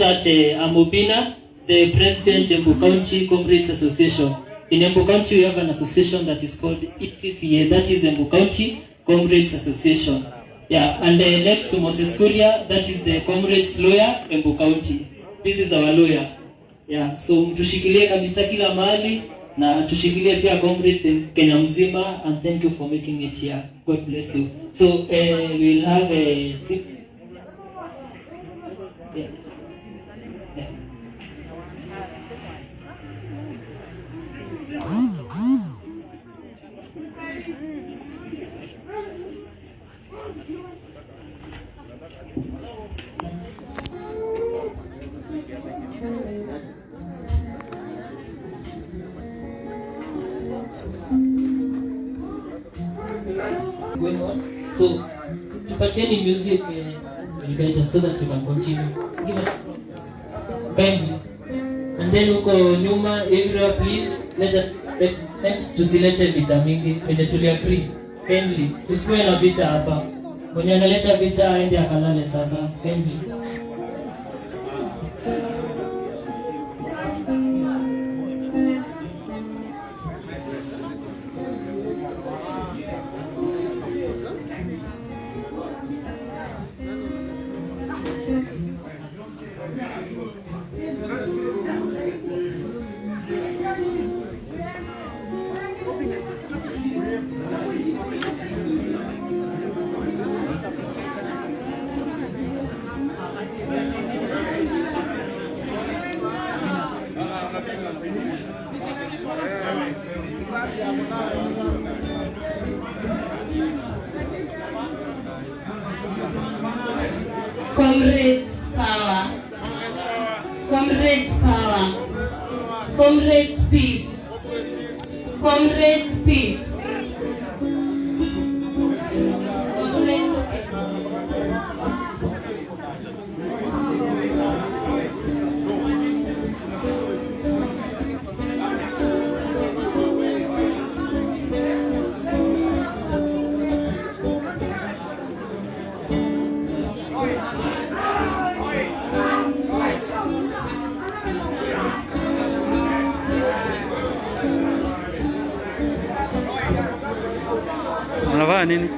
that I'm Obina, the president of Embu County Comrades Association. In Embu County, we have an association that is called ETCA, that is Embu County Comrades Association. Yeah, and next to Moses Kuria, that is the Comrades Lawyer Embu County. This is our lawyer. Yeah, so tushikilie kabisa kila mahali na tushikilie pia Comrades in Kenya mzima, and thank you for making it here. God bless you. So we'll have a sip. Yeah. Yeah. Going on. So, tupatieni music so that we can continue. Give us kindly. And then uko nyuma, everywhere please, let tusilete vita mingi, when tuli agree. Kindly, tusiwe na vita hapa. Mwenye analeta vita aende akalale sasa. Kindly. Comrades power. Comrades power. Comrades peace. Comrades peace. Comrades peace. Unavaa nini?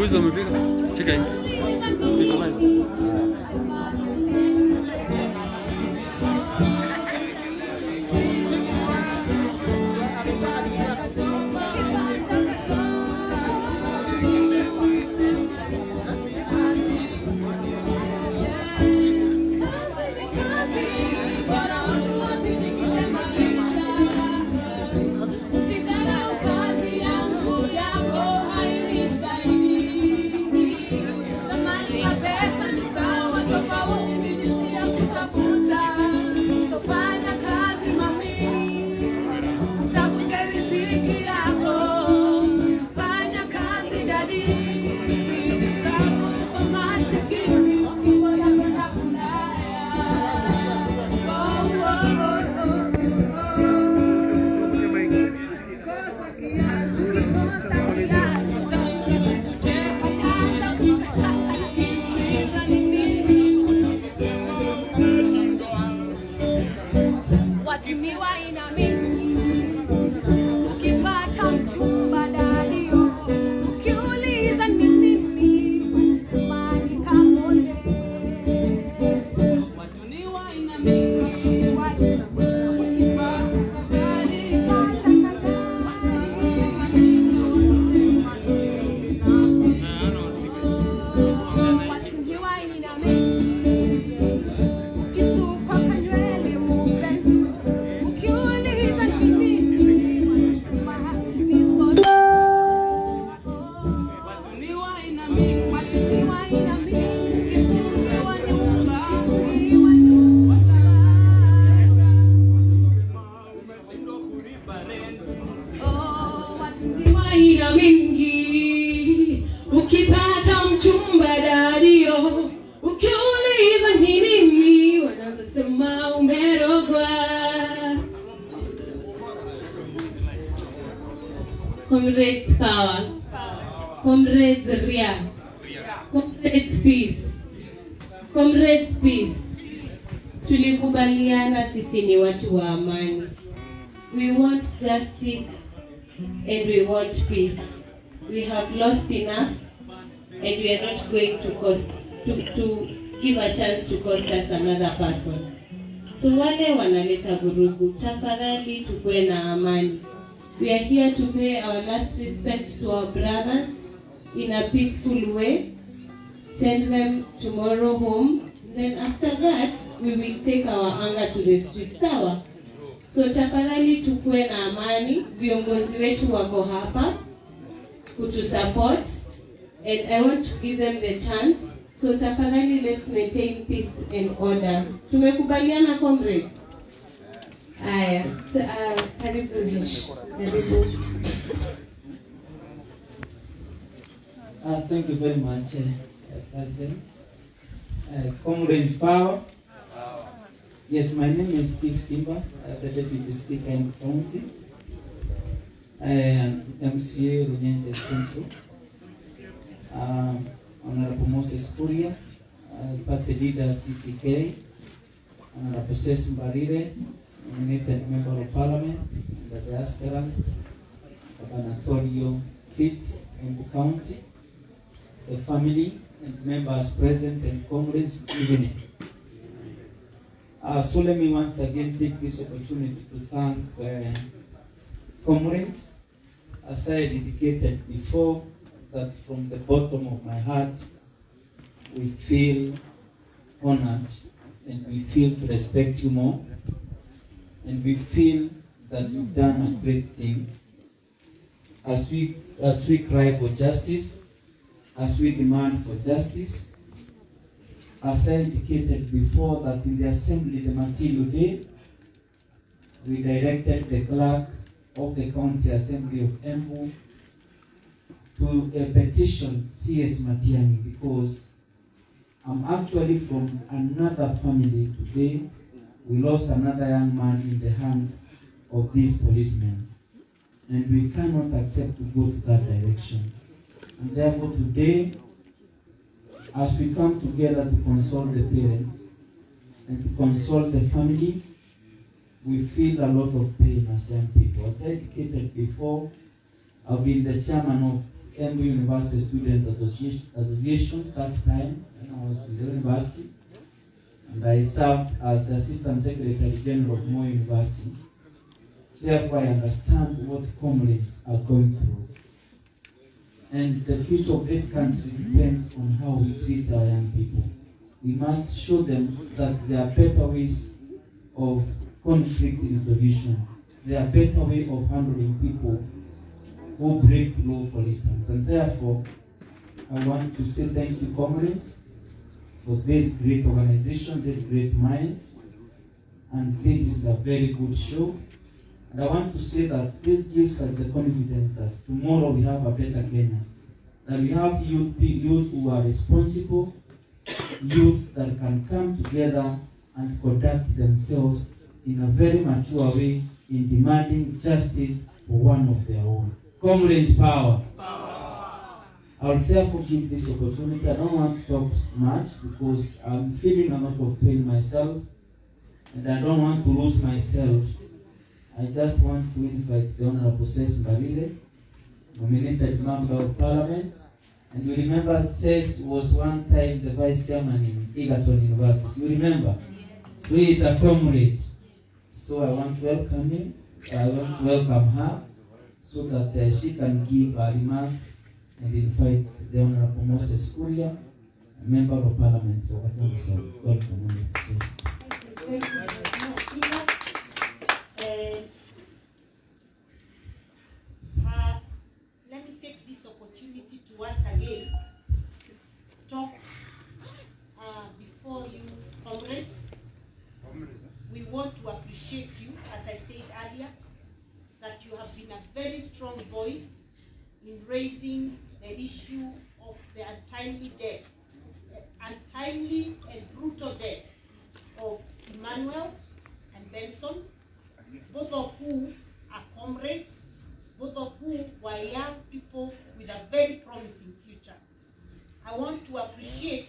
Uzo umepika? Cheka hii. Pesa ni Oh, watu aina mingi, ukipata mchumba dario, ukiuliza ni nini, wanaanza sema umerogwa. Comrades power, comrades ria, comrades peace, comrades peace. Tulikubaliana sisi ni watu wa amani. We want justice and we want peace. We have lost enough and we are not going to give a chance to cost us another person. So wale wanaleta vurugu, tafadhali tukue na amani. We are here to pay our last respect to our brothers in a peaceful way. Send them tomorrow home. Then after that, we will take our anger to the street. Sawa? So tafadhali tukue na amani. Viongozi wetu wako hapa kutu support, and I want to give them the chance. So tafadhali, let's maintain peace and order. Tumekubaliana, comrades? Aya, karibu Vish. Karibu. Thank you very much, President. Comrades power. Yes, my name is Steve Simba, the Deputy Speaker in the county, and MCA Runyenje Central. Honorable Moses Kuria, Party Leader CCK, Honorable Ses Mbarire, nominated Member of Parliament, the aspirant, gubernatorial seat in the county, the family and members present and comrades evening. So let me once again take this opportunity to thank comrades. As I indicated before, that from the bottom of my heart, we feel honored and we feel to respect you more, and we feel that you've done a great thing. As we cry for justice, as we demand for justice, as I indicated before, that in the assembly, the material day, we directed the clerk of the county assembly of Embu to a petition CS Matiani, because I'm actually from another family today. We lost another young man in the hands of these policemen, and we cannot accept to go to that direction. And therefore today, as we come together to console the parents and to console the family, we feel a lot of pain as young people. As I indicated before, I've been the chairman of Embu University Student Association that time when I was in the university, and I served as the Assistant Secretary General of Moi University. Therefore, I understand what comrades are going through. And the future of this country depends on how we treat our young people. We must show them that there are better ways of conflict resolution. There are better ways of handling people who break law, for instance. And therefore, I want to say thank you, comrades, for this great organization, this great mind. And this is a very good show. And I want to say that this gives us the confidence that tomorrow we have a better Kenya. That we have youth who are responsible, youth that can come together and conduct themselves in a very mature way in demanding justice for one of their own. Comrades power. I will therefore give this opportunity. I don't want to talk much because I'm feeling a lot of pain myself, and I don't want to lose myself. I just want to invite the Honorable Ses Mbarire, nominated Member of Parliament. And you remember Ses was one time the Vice Chairman in Egerton University. You remember? So he is a comrade. So I want to welcome him. I want to welcome her so that she can give her remarks and invite the Honorable Moses Kuria, a Member of Parliament for Western. Welcome, Honorable Ses. Let me take this opportunity to once again talk before you, comrades. We want to appreciate you, as I said earlier, you have been a very strong voice in raising the issue of the untimely and brutal death of Emmanuel and Benson, both of who are comrades, both of who were young people with a very promising future. I want to appreciate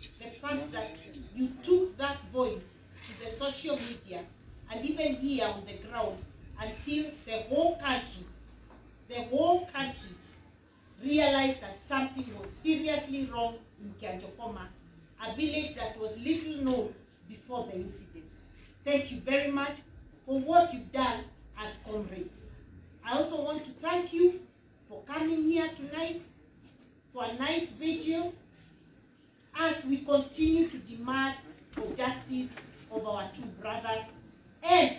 the fact that you took that voice to the social media and even here on the ground until the whole country realized that something was seriously wrong in Kianjokoma, a village that was little known before the incident. Thank you very much for what you've done as comrades. I also want to thank you for coming here tonight for a night vigil as we continue to demand for justice of our two brothers and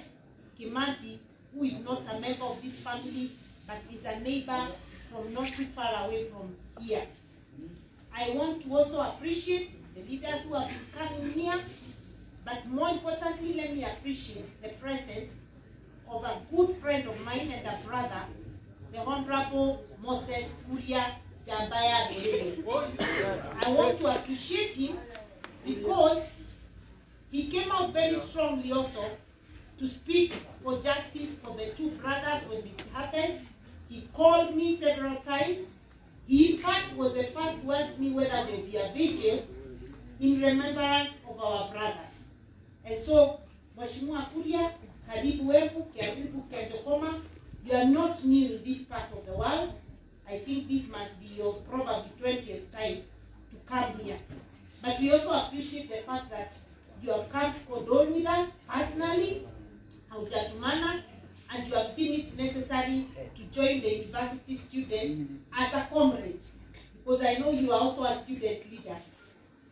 Kimanthi, who is not a member of this family but is a neighbor from not too far away from here. I want to also appreciate the leaders who have been coming here, but more importantly, let me appreciate the presence of a good friend of mine and a brother, the Honorable Moses Kuria Jabaya. I want to appreciate him because he came out very strongly also to speak for justice for the two brothers when it happened. He called me several times. He in fact was the first to ask me whether there will be a vigil in remembrance of our brothers. And so, Mheshimiwa Kuria, karibu wetu, karibu Kianjokoma. You are not new in this part of the world. I think this must be your probably 20th time to come here. But we also appreciate the fact that you have come to condole with us personally, haujatumana, and you have seen it necessary to join the university students as a comrade, because I know you are also a student leader,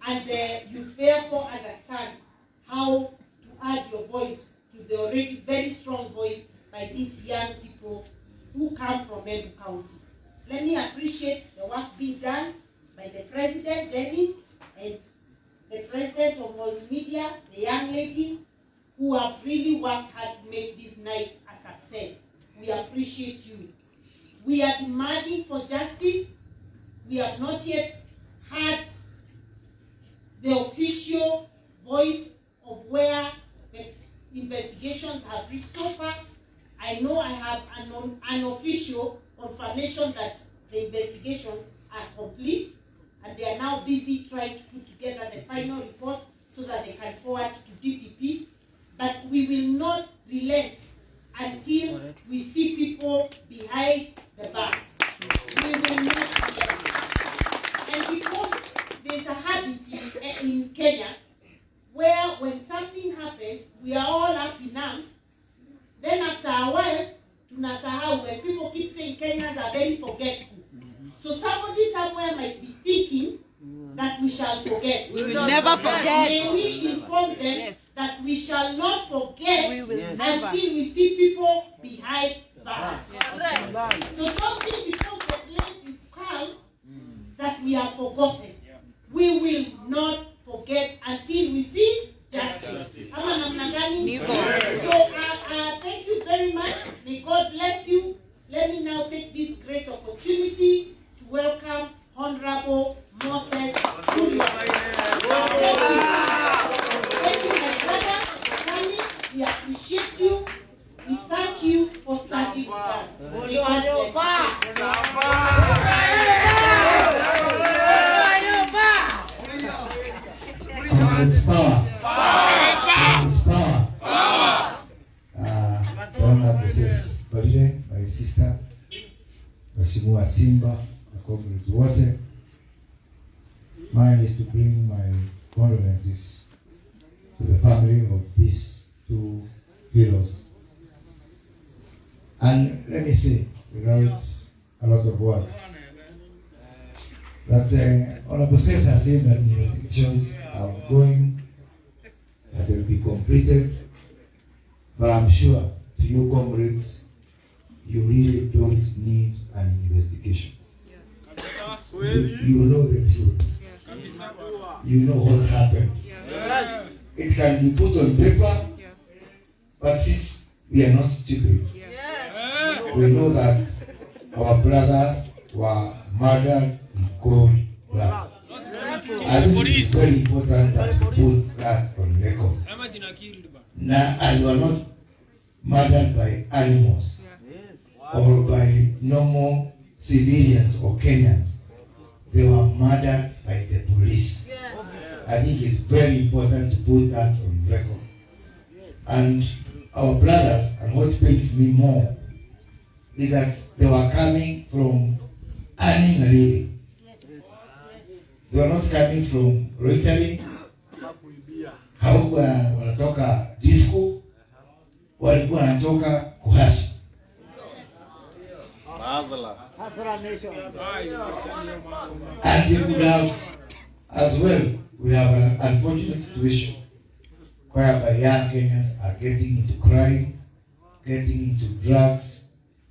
and you therefore understand how to add your voice to the already very strong voice by these young people who come from Embu County. Let me appreciate the work being done by the President, Dennis, and the President of Multimedia, the young lady, who have really worked hard to make this night a success. We appreciate you. We are demanding for justice. We have not yet had the official voice of where the investigations have reached so far. I know I have an unofficial confirmation that the investigations are complete, and they are now busy trying to put together the final report so that they can forward to DPP. But we will not relent until we see people behind the bars. We will not relent. And because there's a habit in Kenya where when something happens, we are all up in arms. Then after a while, tunasahau, when people keep saying Kenyans are very forgetful. So somebody somewhere might be thinking that we shall forget. We will never forget. May we inform them that we shall not forget until we see people behind bars. So don't think because the place is calm that we are forgotten. We will not forget until we see justice. So thank you very much. May God bless you. Let me now take this great opportunity to welcome Honorable Moses Kuria. Thank you, my brother, for coming. We appreciate you. We thank you for standing with us. May God It's power. It's power. Honorable Mrs. Barire, my sister, Mheshimiwa Simba, the comrades wote. Mine is to bring my condolences to the family of these two heroes. And let me say, without a lot of words, that Honorable Moses has said that investigations are ongoing, that they will be completed, but I'm sure to you comrades, you really don't need an investigation. You know the truth. You know what happened. It can be put on paper, but since we are not stupid, we know that our brothers were murdered in cold blood. I think it's very important that we put that on record. And they were not murdered by animals or by normal civilians or Kenyans. They were murdered by the police. I think it's very important to put that on record. And our brothers, and what pains me more, is that they were coming from earning a living. They were not coming from loitering. Hawakuwa wanatoka disco, walikuwa wanatoka kuhasu. And they could have, as well, we have an unfortunate situation whereby young Kenyans are getting into crime, getting into drugs,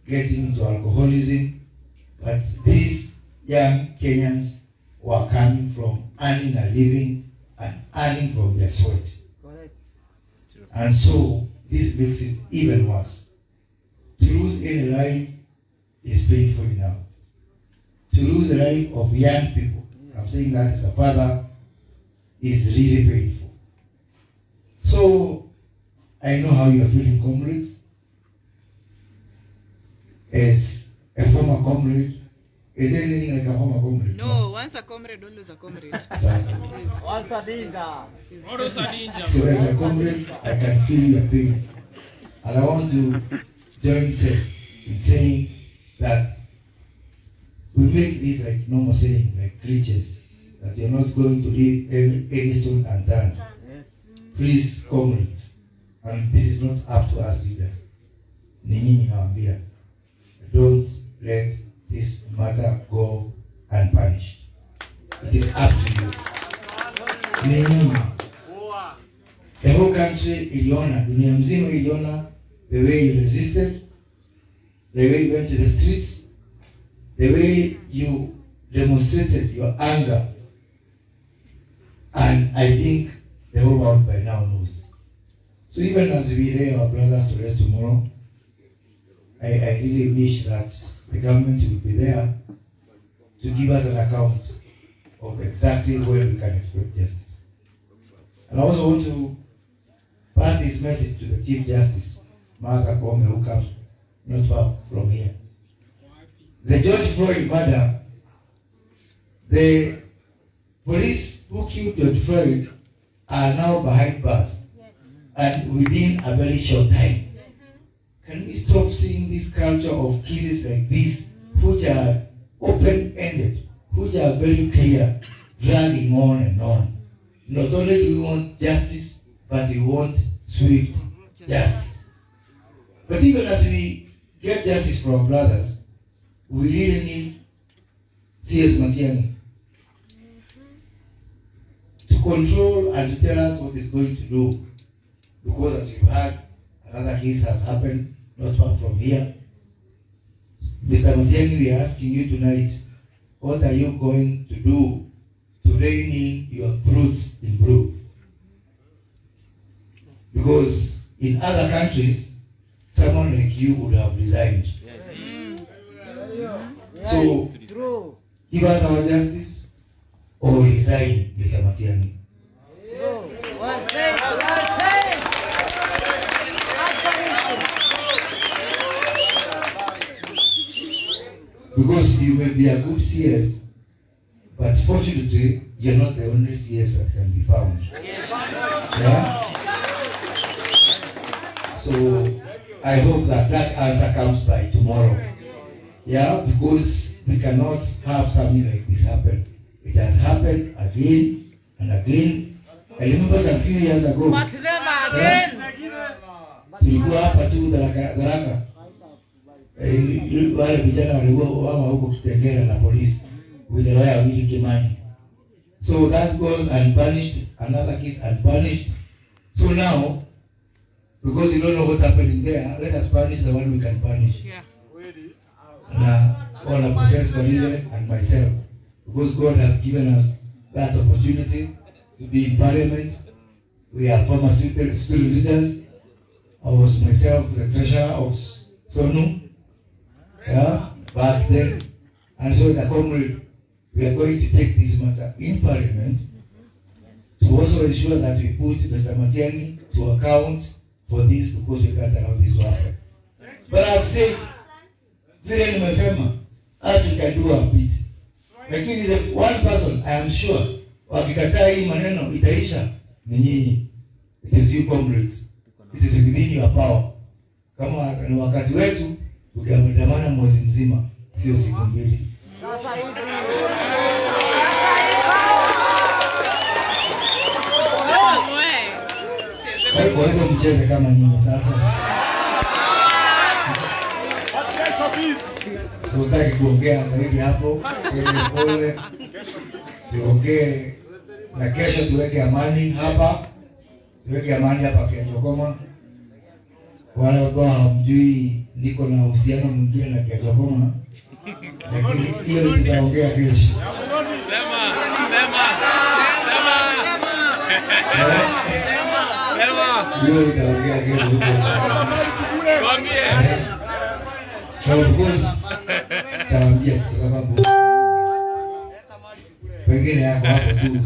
getting into alcoholism. But these young Kenyans were coming from earning a living and earning from their sweat. Correct. And so this makes it even worse. To lose any life is painful enough. To lose the life of young people, I'm saying that as a father, is really painful. So I know how you are feeling, comrades. As a former comrade, is there anything like a former comrade? No, once a comrade, always a comrade. Once a ninja. Always a ninja. So as a comrade, I can feel your pain. And I want to join Cess in saying that we make this like normal saying, like creatures, that you're not going to leave any stone unturned. Please, comrades, and this is not up to us leaders, Ninyi nawaambia, don't let this matter go unpunished. It is up to you. Ninyi. The whole country iliona, dunia mzima iliona the way you resisted, the way you went to the streets, the way you demonstrated your anger. And I think the whole world by now knows. So even as we lay our brothers to rest tomorrow, I really wish that the government will be there to give us an account of exactly where we can expect justice. And I also want to pass this message to the Chief Justice, Martha Koome, who comes not far from here. The George Floyd murder, the police who killed George Floyd are now behind bars, and within a very short time. Can we stop seeing this culture of cases like this, which are open-ended, which are very clear, dragging on and on? Not only do we want justice, but we want swift justice. But even as we get justice for our brothers, we really need CS Matiang'i to control and to tell us what is going to do. Because as you've heard, another case has happened not far from here. Mr. Matiang'i, we are asking you tonight, what are you going to do to rein in your brutes in brew? Because in other countries, someone like you would have resigned. Yes. So, give us our justice or resign, Mr. Matiang'i. Because you may be a good CS, but fortunately, you're not the only CS that can be found. Yeah? So, I hope that that answer comes by tomorrow. Yeah, because we cannot have something like this happen. It has happened again and again. I remember some few years ago. Tulikuwa hapa tu Tharaka. Wale vijana walikuwa huko Kitengela na polisi with the lawyer Willy Kimani. So that goes unpunished, another case unpunished. So now, because you don't know what's happening there, let us punish the one we can punish. Yeah. All the process for leader and myself, because God has given us that opportunity to be in parliament. We are former student leaders. I was myself the treasurer of SONU, yeah, back then. And so as a comrade, we are going to take this matter in Parliament to also ensure that we put Mr. Matiang'i to account for this, because we can't allow this to happen. But I've said, vile nimesema, as we can do our bit. Lakini the one person I am sure wakikataa hii maneno itaisha ni nyinyi. It is you comrades. It is within your power. Kama ni wakati wetu tukiandamana mwezi mzima, sio siku mbili. Kwa hivyo mcheze kama nyinyi sasa. Usitaki kuongea zaidi hapo, pole. Tuongee na kesho tuweke amani hapa. Tuweke amani hapa Kianjokoma. Wale ambao hamjui niko na uhusiano mwingine na Kianjokoma. Lakini hiyo tutaongea kesho. Sema. Hiyo tutaongea kesho. So of course, taambia kwa sababu pengine yako hapo tu.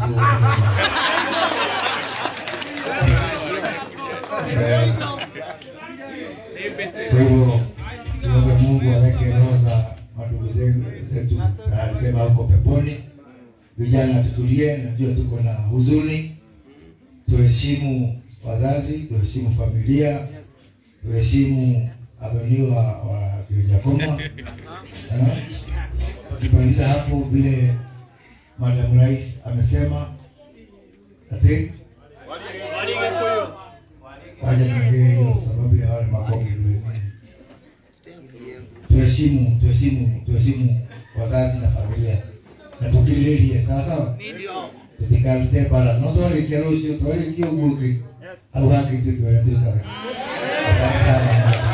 Kwa hivyo, tuombe Mungu aweke roho za madugu zetu na huko peponi. Vijana tutulie, najua tuko na huzuni. Tuheshimu wazazi, tuheshimu familia, tuheshimu adhoniwa wa Kianjokoma. Tukimaliza hapo vile Madam Rais amesema, ati waje niongee hiyo sababu ya wale makongi. Tuheshimu wazazi na familia. Na tukililie sawa. Tukikalite para no to ile kero sio to ile kio muke. Au haki tu kwa ndio. Asante sana.